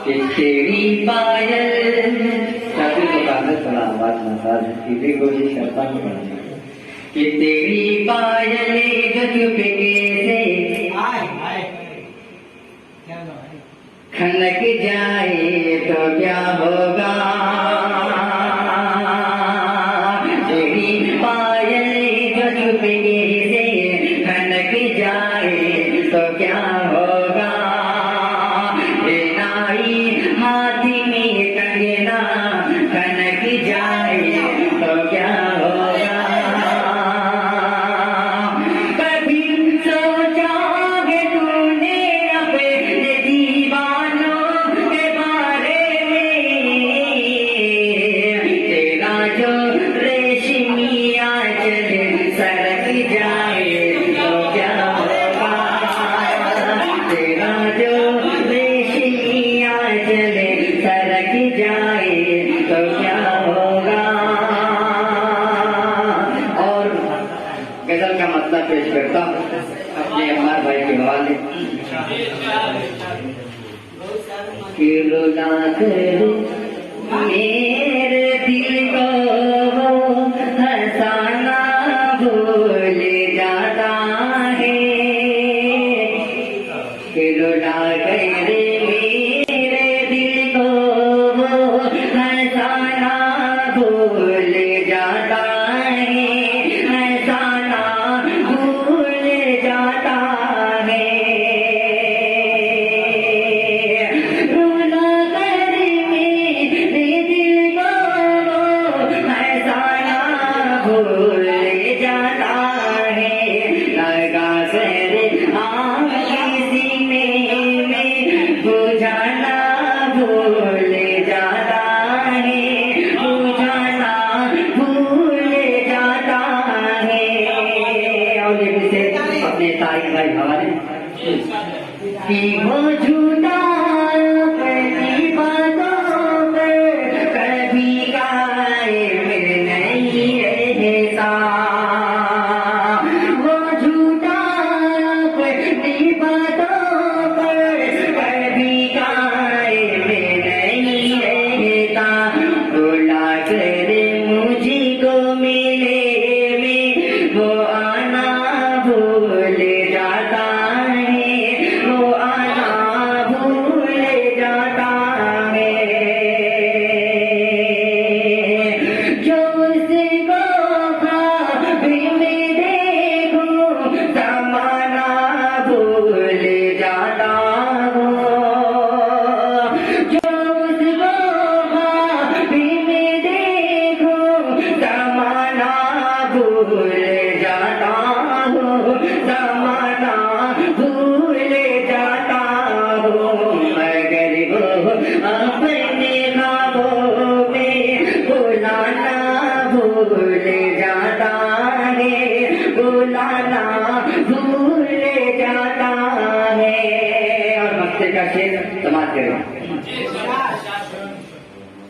कि तेरी पायल काफी दुकान थोड़ा आवाज मसाज की भी कोशिश करता हूँ कि तेरी पायल गज पे से खनक जाए तो क्या होगा, तेरी पायल गज पे से खनक जाए तो क्या होगा, हाथी में कंगना खनक जाए तो क्या होगा। कभी सोचा है तूने अपने दीवानों के बारे में, तेरा जो रेशमी आंचल सरक जाए तो क्या होगा, तेरा जो रेशमी आंचल सरक जाए तो क्या होगा। और गजल का मतलब पेश करता हूँ अपने अम्मार भाई के हवाले कि रुला कर मेरे दिल को हंसाना भूल जाता है, कि रुला कर मेरे दिल को हंसाना भूल जाता है, हंसाना भूल जाता है। रुला कर मेरे दिल को हंसाना भूल जाता है, लगा कर आग सीने में बुझाना भूल जाता है, बुझाना भूल जाता है। और ये भी से अपने तारीख भाई हवाले कि वो झूठा अपनी बातों पर कभी कायम नहीं रहता, वो झूठा अपनी बातों पर कभी कायम नहीं रहता, बुला कर मुझको मिले में वो आना भूल जाता है, वो आना भूल जाता है। जो उसको ख्वाब में देखूं ज़माना भूल जाता हूँ, जो उसको ख्वाब में देखूं ज़माना भूल जाता हूँ, ज़माना भूल जाता हूँ। मगर वो अपने ख्वाबों में बुलाना भूल जाता है, बुलाना भूल जाता है। और मस्ते का शेर समाज करें,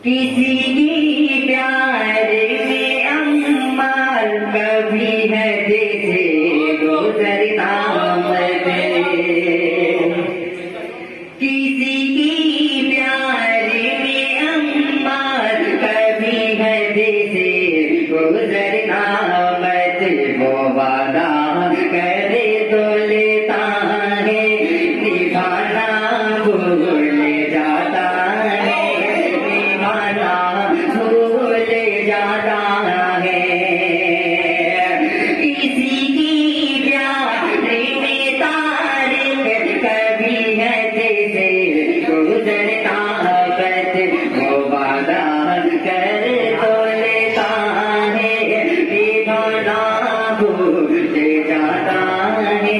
किसी की प्यार में अम्मार कभी है जैसे गुजरता मैं, किसी की प्यार में अम्मार कभी है जैसे गुजरता मैं, वो वादा करे तो लेता है निभाना भूल जाता है, निभाना भूल जाता है। किसी की प्यार में तारीख कभी है जैसे गुजरता बस, वो वादा कर तो लेता है निभाना भूल जाता है,